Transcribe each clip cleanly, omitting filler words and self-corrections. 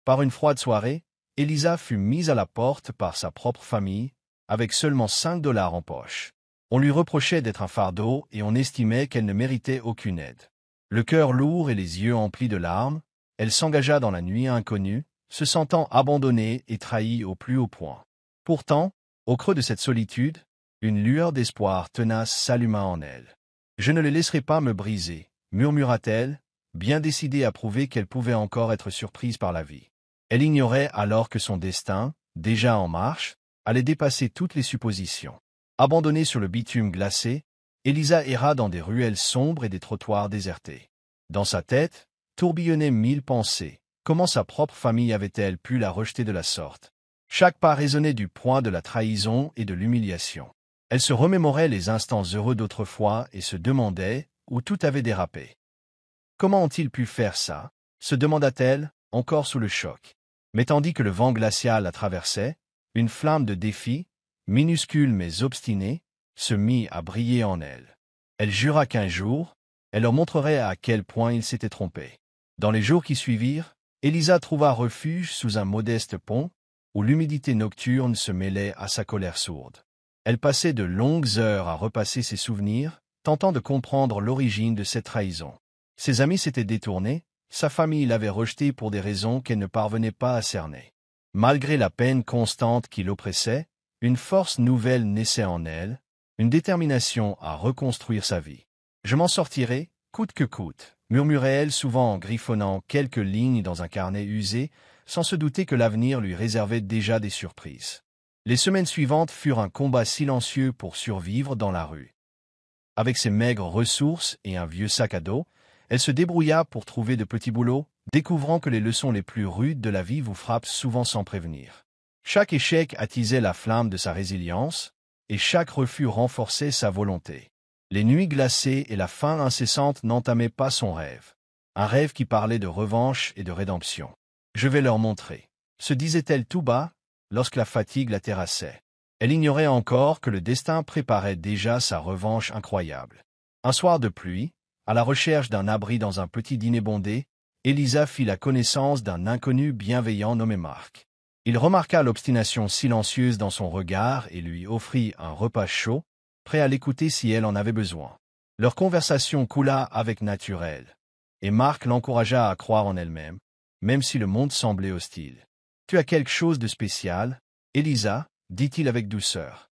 Par une froide soirée, Elisa fut mise à la porte par sa propre famille, avec seulement 5 dollars en poche. On lui reprochait d'être un fardeau et on estimait qu'elle ne méritait aucune aide. Le cœur lourd et les yeux emplis de larmes, elle s'engagea dans la nuit inconnue, se sentant abandonnée et trahie au plus haut point. Pourtant, au creux de cette solitude, une lueur d'espoir tenace s'alluma en elle. « Je ne le laisserai pas me briser », murmura-t-elle, bien décidée à prouver qu'elle pouvait encore être surprise par la vie. Elle ignorait alors que son destin, déjà en marche, allait dépasser toutes les suppositions. Abandonnée sur le bitume glacé, Elisa erra dans des ruelles sombres et des trottoirs désertés. Dans sa tête, tourbillonnaient 1000 pensées. Comment sa propre famille avait-elle pu la rejeter de la sorte? Chaque pas résonnait du poids de la trahison et de l'humiliation. Elle se remémorait les instants heureux d'autrefois et se demandait où tout avait dérapé. Comment ont-ils pu faire ça? Se demanda-t-elle, encore sous le choc. Mais tandis que le vent glacial la traversait, une flamme de défi, minuscule mais obstinée, se mit à briller en elle. Elle jura qu'un jour, elle leur montrerait à quel point ils s'étaient trompés. Dans les jours qui suivirent, Elisa trouva refuge sous un modeste pont, où l'humidité nocturne se mêlait à sa colère sourde. Elle passait de longues heures à repasser ses souvenirs, tentant de comprendre l'origine de cette trahison. Ses amis s'étaient détournés, sa famille l'avait rejetée pour des raisons qu'elle ne parvenait pas à cerner. Malgré la peine constante qui l'oppressait, une force nouvelle naissait en elle, une détermination à reconstruire sa vie. « Je m'en sortirai, coûte que coûte », murmurait-elle souvent en griffonnant quelques lignes dans un carnet usé, sans se douter que l'avenir lui réservait déjà des surprises. Les semaines suivantes furent un combat silencieux pour survivre dans la rue. Avec ses maigres ressources et un vieux sac à dos, elle se débrouilla pour trouver de petits boulots, découvrant que les leçons les plus rudes de la vie vous frappent souvent sans prévenir. Chaque échec attisait la flamme de sa résilience, et chaque refus renforçait sa volonté. Les nuits glacées et la faim incessante n'entamaient pas son rêve. Un rêve qui parlait de revanche et de rédemption. « Je vais leur montrer », se disait-elle tout bas, lorsque la fatigue la terrassait. Elle ignorait encore que le destin préparait déjà sa revanche incroyable. Un soir de pluie, à la recherche d'un abri dans un petit dîner bondé, Elisa fit la connaissance d'un inconnu bienveillant nommé Marc. Il remarqua l'obstination silencieuse dans son regard et lui offrit un repas chaud, prêt à l'écouter si elle en avait besoin. Leur conversation coula avec naturel, et Marc l'encouragea à croire en elle-même, même si le monde semblait hostile. « Tu as quelque chose de spécial, Elisa » dit-il avec douceur.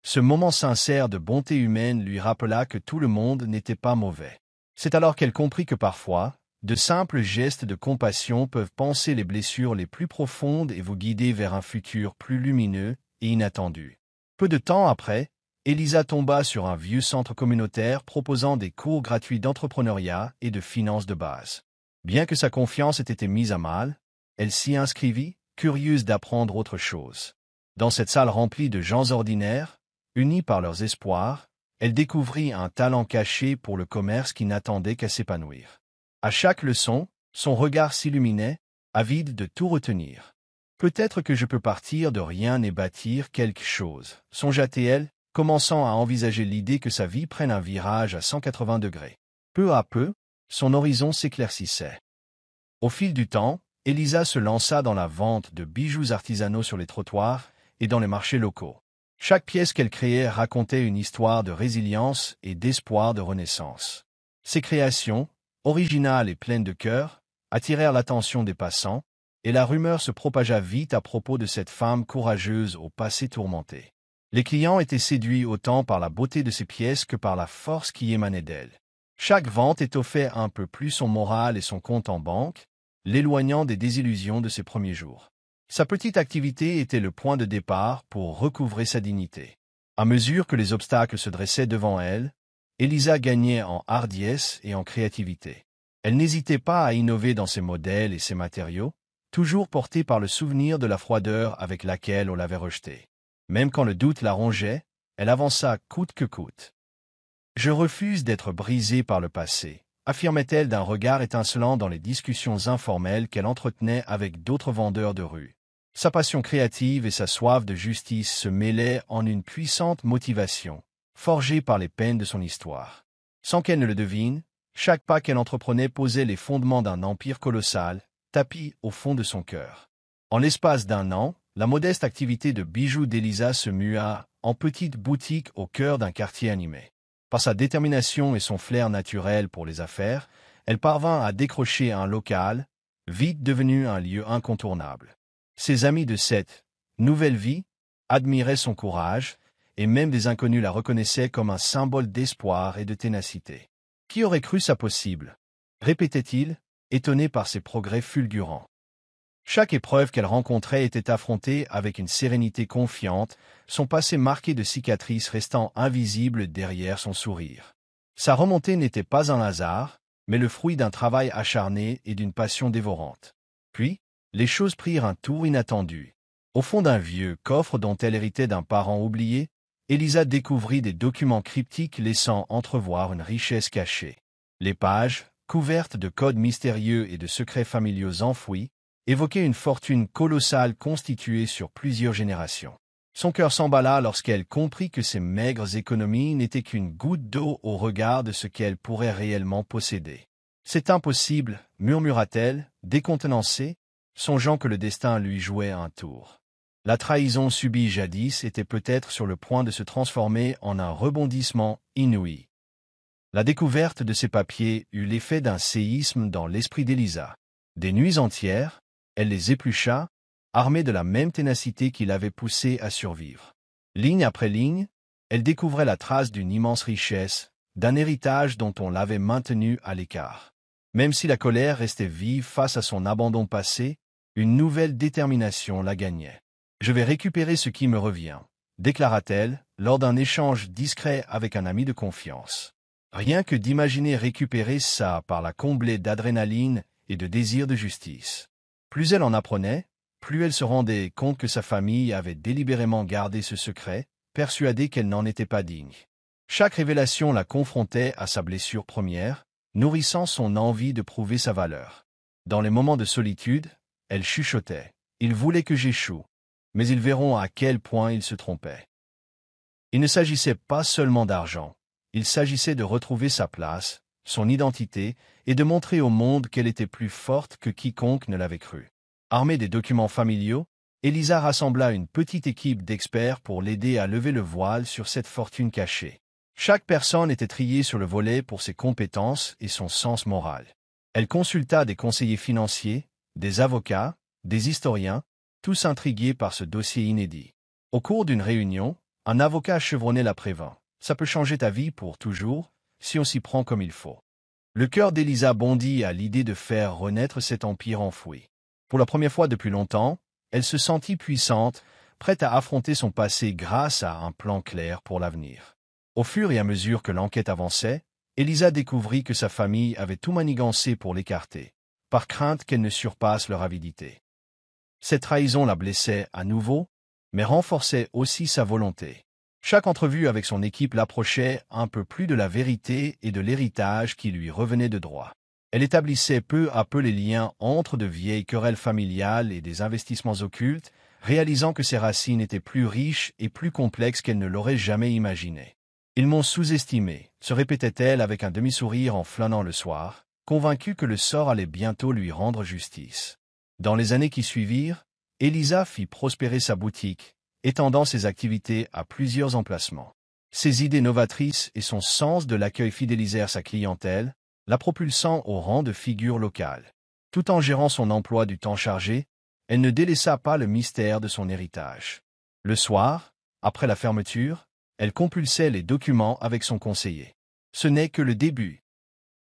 Ce moment sincère de bonté humaine lui rappela que tout le monde n'était pas mauvais. C'est alors qu'elle comprit que parfois, de simples gestes de compassion peuvent panser les blessures les plus profondes et vous guider vers un futur plus lumineux et inattendu. Peu de temps après, Elisa tomba sur un vieux centre communautaire proposant des cours gratuits d'entrepreneuriat et de finances de base. Bien que sa confiance ait été mise à mal, elle s'y inscrivit, curieuse d'apprendre autre chose. Dans cette salle remplie de gens ordinaires, unis par leurs espoirs, elle découvrit un talent caché pour le commerce qui n'attendait qu'à s'épanouir. À chaque leçon, son regard s'illuminait, avide de tout retenir. « Peut-être que je peux partir de rien et bâtir quelque chose », songea-t-elle, commençant à envisager l'idée que sa vie prenne un virage à 180 degrés. Peu à peu, son horizon s'éclaircissait. Au fil du temps, Elisa se lança dans la vente de bijoux artisanaux sur les trottoirs et dans les marchés locaux. Chaque pièce qu'elle créait racontait une histoire de résilience et d'espoir de renaissance. Ses créations, originales et pleines de cœur, attirèrent l'attention des passants, et la rumeur se propagea vite à propos de cette femme courageuse au passé tourmenté. Les clients étaient séduits autant par la beauté de ses pièces que par la force qui émanait d'elle. Chaque vente étoffait un peu plus son moral et son compte en banque, l'éloignant des désillusions de ses premiers jours. Sa petite activité était le point de départ pour recouvrer sa dignité. À mesure que les obstacles se dressaient devant elle, Elisa gagnait en hardiesse et en créativité. Elle n'hésitait pas à innover dans ses modèles et ses matériaux, toujours portée par le souvenir de la froideur avec laquelle on l'avait rejetée. Même quand le doute la rongeait, elle avança coûte que coûte. « Je refuse d'être brisée par le passé », affirmait-elle d'un regard étincelant dans les discussions informelles qu'elle entretenait avec d'autres vendeurs de rue. Sa passion créative et sa soif de justice se mêlaient en une puissante motivation, forgée par les peines de son histoire. Sans qu'elle ne le devine, chaque pas qu'elle entreprenait posait les fondements d'un empire colossal, tapis au fond de son cœur. En l'espace d'un an, la modeste activité de bijoux d'Elisa se mua en petite boutique au cœur d'un quartier animé. Par sa détermination et son flair naturel pour les affaires, elle parvint à décrocher un local, vite devenu un lieu incontournable. Ses amis de cette nouvelle vie admiraient son courage, et même des inconnus la reconnaissaient comme un symbole d'espoir et de ténacité. Qui aurait cru ça possible? Répétait-il, étonné par ses progrès fulgurants. Chaque épreuve qu'elle rencontrait était affrontée avec une sérénité confiante, son passé marqué de cicatrices restant invisible derrière son sourire. Sa remontée n'était pas un hasard, mais le fruit d'un travail acharné et d'une passion dévorante. Puis, les choses prirent un tour inattendu. Au fond d'un vieux coffre dont elle héritait d'un parent oublié, Elisa découvrit des documents cryptiques laissant entrevoir une richesse cachée. Les pages, couvertes de codes mystérieux et de secrets familiaux enfouis, évoquaient une fortune colossale constituée sur plusieurs générations. Son cœur s'emballa lorsqu'elle comprit que ces maigres économies n'étaient qu'une goutte d'eau au regard de ce qu'elle pourrait réellement posséder. « C'est impossible, murmura-t-elle, décontenancée, songeant que le destin lui jouait un tour. La trahison subie jadis était peut-être sur le point de se transformer en un rebondissement inouï. La découverte de ces papiers eut l'effet d'un séisme dans l'esprit d'Elisa. Des nuits entières, elle les éplucha, armée de la même ténacité qui l'avait poussée à survivre. Ligne après ligne, elle découvrait la trace d'une immense richesse, d'un héritage dont on l'avait maintenu à l'écart. Même si la colère restait vive face à son abandon passé, une nouvelle détermination la gagnait. « Je vais récupérer ce qui me revient », déclara-t-elle, lors d'un échange discret avec un ami de confiance. Rien que d'imaginer récupérer ça par la comblée d'adrénaline et de désir de justice. Plus elle en apprenait, plus elle se rendait compte que sa famille avait délibérément gardé ce secret, persuadée qu'elle n'en était pas digne. Chaque révélation la confrontait à sa blessure première, nourrissant son envie de prouver sa valeur. Dans les moments de solitude, elle chuchotait. « Ils voulaient que j'échoue, mais ils verront à quel point ils se trompaient. » Il ne s'agissait pas seulement d'argent, il s'agissait de retrouver sa place, son identité, et de montrer au monde qu'elle était plus forte que quiconque ne l'avait cru. Armée des documents familiaux, Elisa rassembla une petite équipe d'experts pour l'aider à lever le voile sur cette fortune cachée. Chaque personne était triée sur le volet pour ses compétences et son sens moral. Elle consulta des conseillers financiers, des avocats, des historiens, tous intrigués par ce dossier inédit. Au cours d'une réunion, un avocat chevronné la prévint. « Ça peut changer ta vie pour toujours, si on s'y prend comme il faut. » Le cœur d'Elisa bondit à l'idée de faire renaître cet empire enfoui. Pour la première fois depuis longtemps, elle se sentit puissante, prête à affronter son passé grâce à un plan clair pour l'avenir. Au fur et à mesure que l'enquête avançait, Elisa découvrit que sa famille avait tout manigancé pour l'écarter, par crainte qu'elle ne surpasse leur avidité. Cette trahison la blessait à nouveau, mais renforçait aussi sa volonté. Chaque entrevue avec son équipe l'approchait un peu plus de la vérité et de l'héritage qui lui revenait de droit. Elle établissait peu à peu les liens entre de vieilles querelles familiales et des investissements occultes, réalisant que ses racines étaient plus riches et plus complexes qu'elle ne l'aurait jamais imaginé. « Ils m'ont sous-estimé », se répétait-elle avec un demi-sourire en flânant le soir, convaincue que le sort allait bientôt lui rendre justice. Dans les années qui suivirent, Elisa fit prospérer sa boutique, étendant ses activités à plusieurs emplacements. Ses idées novatrices et son sens de l'accueil fidélisèrent sa clientèle, la propulsant au rang de figure locale. Tout en gérant son emploi du temps chargé, elle ne délaissa pas le mystère de son héritage. Le soir, après la fermeture, elle compulsait les documents avec son conseiller. « Ce n'est que le début »,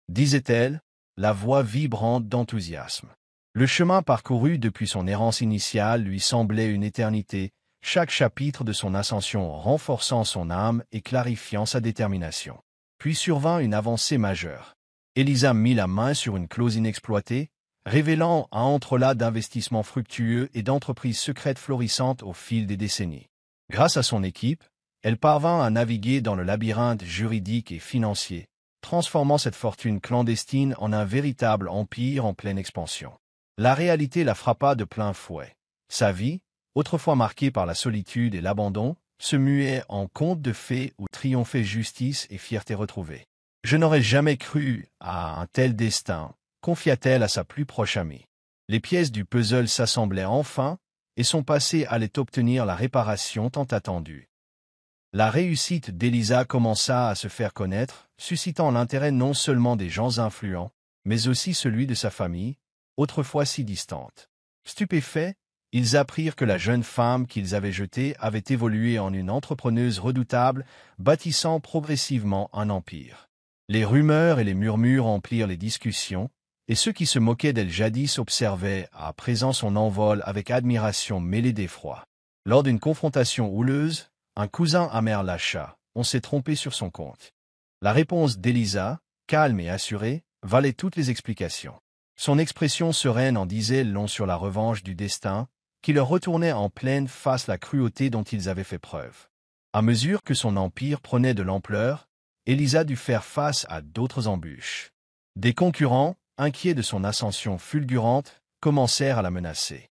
disait-elle, la voix vibrante d'enthousiasme. Le chemin parcouru depuis son errance initiale lui semblait une éternité, chaque chapitre de son ascension renforçant son âme et clarifiant sa détermination. Puis survint une avancée majeure. Elisa mit la main sur une clause inexploitée, révélant un entrelac d'investissements fructueux et d'entreprises secrètes florissantes au fil des décennies. Grâce à son équipe, elle parvint à naviguer dans le labyrinthe juridique et financier, transformant cette fortune clandestine en un véritable empire en pleine expansion. La réalité la frappa de plein fouet. Sa vie, autrefois marquée par la solitude et l'abandon, se muait en conte de fées où triomphait justice et fierté retrouvée. « Je n'aurais jamais cru à un tel destin », confia-t-elle à sa plus proche amie. Les pièces du puzzle s'assemblaient enfin, et son passé allait obtenir la réparation tant attendue. La réussite d'Elisa commença à se faire connaître, suscitant l'intérêt non seulement des gens influents, mais aussi celui de sa famille, autrefois si distante. Stupéfaits, ils apprirent que la jeune femme qu'ils avaient jetée avait évolué en une entrepreneuse redoutable, bâtissant progressivement un empire. Les rumeurs et les murmures emplirent les discussions, et ceux qui se moquaient d'elle jadis observaient à présent son envol avec admiration mêlée d'effroi. Lors d'une confrontation houleuse, un cousin amer lâcha, on s'est trompé sur son compte. La réponse d'Elisa, calme et assurée, valait toutes les explications. Son expression sereine en disait long sur la revanche du destin, qui leur retournait en pleine face la cruauté dont ils avaient fait preuve. À mesure que son empire prenait de l'ampleur, Elisa dut faire face à d'autres embûches. Des concurrents, inquiets de son ascension fulgurante, commencèrent à la menacer.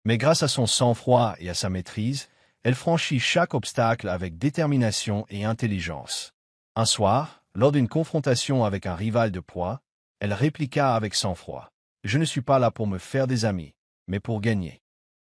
Mais grâce à son sang-froid et à sa maîtrise, elle franchit chaque obstacle avec détermination et intelligence. Un soir, lors d'une confrontation avec un rival de poids, elle répliqua avec sang-froid. « Je ne suis pas là pour me faire des amis, mais pour gagner. »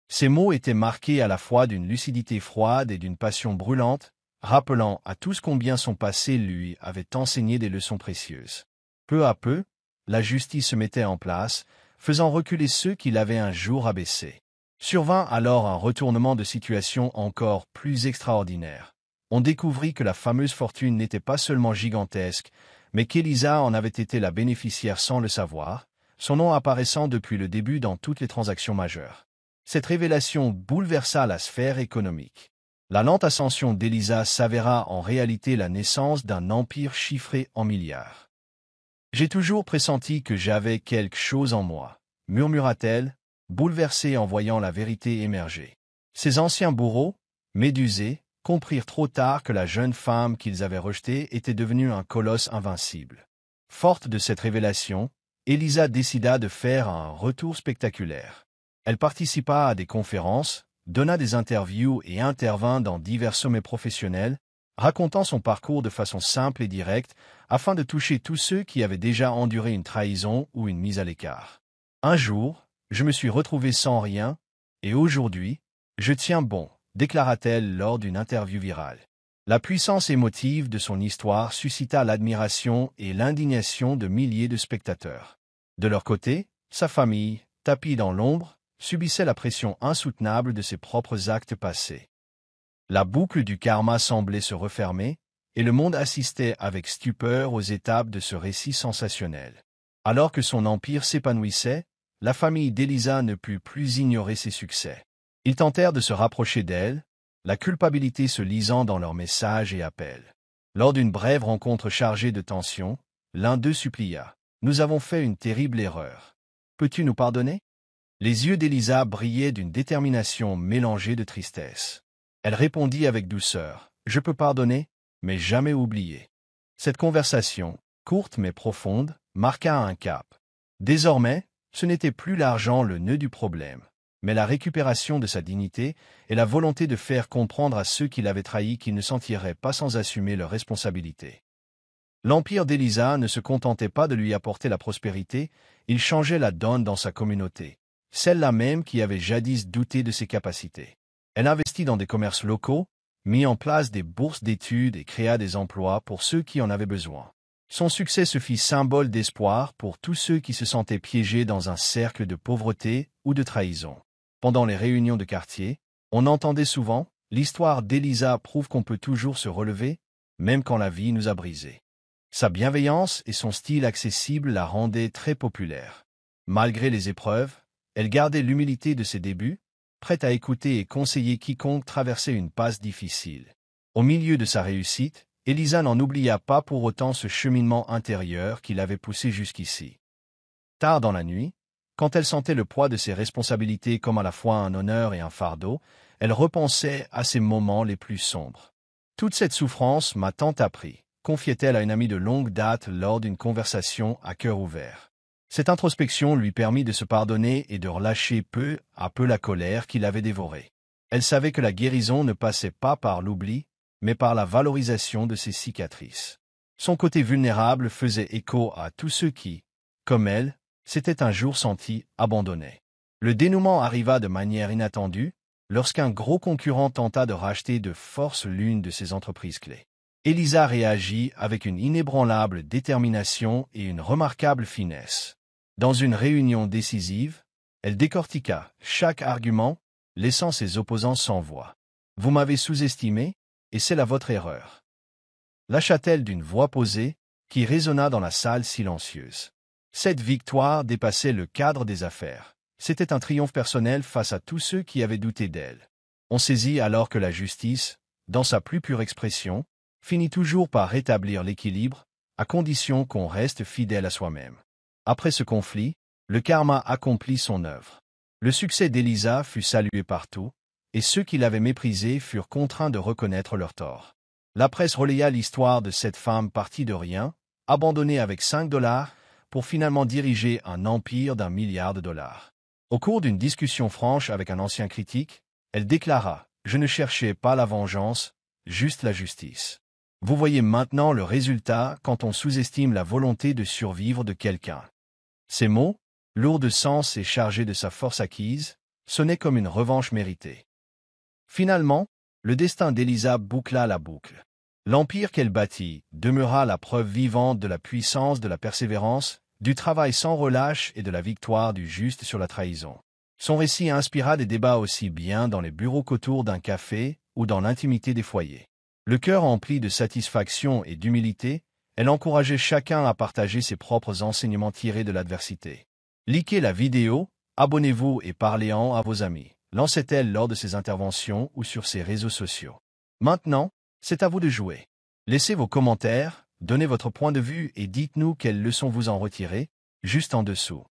Ces mots étaient marqués à la fois d'une lucidité froide et d'une passion brûlante, rappelant à tous combien son passé lui avait enseigné des leçons précieuses. Peu à peu, la justice se mettait en place, faisant reculer ceux qui l'avaient un jour abaissé. Survint alors un retournement de situation encore plus extraordinaire. On découvrit que la fameuse fortune n'était pas seulement gigantesque, mais qu'Elisa en avait été la bénéficiaire sans le savoir, son nom apparaissant depuis le début dans toutes les transactions majeures. Cette révélation bouleversa la sphère économique. La lente ascension d'Elisa s'avéra en réalité la naissance d'un empire chiffré en milliards. « J'ai toujours pressenti que j'avais quelque chose en moi, » murmura-t-elle, bouleversée en voyant la vérité émerger. Ces anciens bourreaux, médusés, comprirent trop tard que la jeune femme qu'ils avaient rejetée était devenue un colosse invincible. Forte de cette révélation, Elisa décida de faire un retour spectaculaire. Elle participa à des conférences, donna des interviews et intervint dans divers sommets professionnels, racontant son parcours de façon simple et directe afin de toucher tous ceux qui avaient déjà enduré une trahison ou une mise à l'écart. Un jour, je me suis retrouvée sans rien, et aujourd'hui, je tiens bon, déclara-t-elle lors d'une interview virale. La puissance émotive de son histoire suscita l'admiration et l'indignation de milliers de spectateurs. De leur côté, sa famille, tapie dans l'ombre, subissait la pression insoutenable de ses propres actes passés. La boucle du karma semblait se refermer, et le monde assistait avec stupeur aux étapes de ce récit sensationnel. Alors que son empire s'épanouissait, la famille d'Elisa ne put plus ignorer ses succès. Ils tentèrent de se rapprocher d'elle, la culpabilité se lisant dans leurs messages et appels. Lors d'une brève rencontre chargée de tension, l'un d'eux supplia. « Nous avons fait une terrible erreur. Peux-tu nous pardonner ?» Les yeux d'Elisa brillaient d'une détermination mélangée de tristesse. Elle répondit avec douceur. « Je peux pardonner, mais jamais oublier. » Cette conversation, courte mais profonde, marqua un cap. Désormais, ce n'était plus l'argent le nœud du problème, mais la récupération de sa dignité et la volonté de faire comprendre à ceux qui l'avaient trahi qu'ils ne s'en tireraient pas sans assumer leurs responsabilités. L'empire d'Elisa ne se contentait pas de lui apporter la prospérité, il changeait la donne dans sa communauté, celle-là même qui avait jadis douté de ses capacités. Elle investit dans des commerces locaux, mit en place des bourses d'études et créa des emplois pour ceux qui en avaient besoin. Son succès se fit symbole d'espoir pour tous ceux qui se sentaient piégés dans un cercle de pauvreté ou de trahison. Pendant les réunions de quartier, on entendait souvent « L'histoire d'Elisa prouve qu'on peut toujours se relever, même quand la vie nous a brisés. » Sa bienveillance et son style accessible la rendaient très populaire. Malgré les épreuves, elle gardait l'humilité de ses débuts, prête à écouter et conseiller quiconque traversait une passe difficile. Au milieu de sa réussite, Elisa n'en oublia pas pour autant ce cheminement intérieur qui l'avait poussé jusqu'ici. Tard dans la nuit, quand elle sentait le poids de ses responsabilités comme à la fois un honneur et un fardeau, elle repensait à ses moments les plus sombres. « Toute cette souffrance m'a tant appris », confiait-elle à une amie de longue date lors d'une conversation à cœur ouvert. Cette introspection lui permit de se pardonner et de relâcher peu à peu la colère qui l'avait dévorée. Elle savait que la guérison ne passait pas par l'oubli, mais par la valorisation de ses cicatrices. Son côté vulnérable faisait écho à tous ceux qui, comme elle, C'était un jour senti abandonné. Le dénouement arriva de manière inattendue lorsqu'un gros concurrent tenta de racheter de force l'une de ses entreprises clés. Elisa réagit avec une inébranlable détermination et une remarquable finesse. Dans une réunion décisive, elle décortiqua chaque argument, laissant ses opposants sans voix. « Vous m'avez sous-estimé, et c'est là votre erreur. » Lâcha-t-elle d'une voix posée, qui résonna dans la salle silencieuse. Cette victoire dépassait le cadre des affaires. C'était un triomphe personnel face à tous ceux qui avaient douté d'elle. On saisit alors que la justice, dans sa plus pure expression, finit toujours par rétablir l'équilibre, à condition qu'on reste fidèle à soi-même. Après ce conflit, le karma accomplit son œuvre. Le succès d'Elisa fut salué partout, et ceux qui l'avaient méprisé furent contraints de reconnaître leur tort. La presse relaya l'histoire de cette femme partie de rien, abandonnée avec $5, pour finalement diriger un empire d'1 milliard de dollars. Au cours d'une discussion franche avec un ancien critique, elle déclara « Je ne cherchais pas la vengeance, juste la justice. » Vous voyez maintenant le résultat quand on sous-estime la volonté de survivre de quelqu'un. Ces mots, lourds de sens et chargés de sa force acquise, sonnaient comme une revanche méritée. Finalement, le destin d'Elisa boucla la boucle. L'empire qu'elle bâtit demeura la preuve vivante de la puissance de la persévérance, du travail sans relâche et de la victoire du juste sur la trahison. Son récit inspira des débats aussi bien dans les bureaux qu'autour d'un café ou dans l'intimité des foyers. Le cœur empli de satisfaction et d'humilité, elle encourageait chacun à partager ses propres enseignements tirés de l'adversité. Likez la vidéo, abonnez-vous et parlez-en à vos amis, lançait-elle lors de ses interventions ou sur ses réseaux sociaux. Maintenant, c'est à vous de jouer. Laissez vos commentaires, donnez votre point de vue et dites-nous quelles leçons vous en retirez, juste en dessous.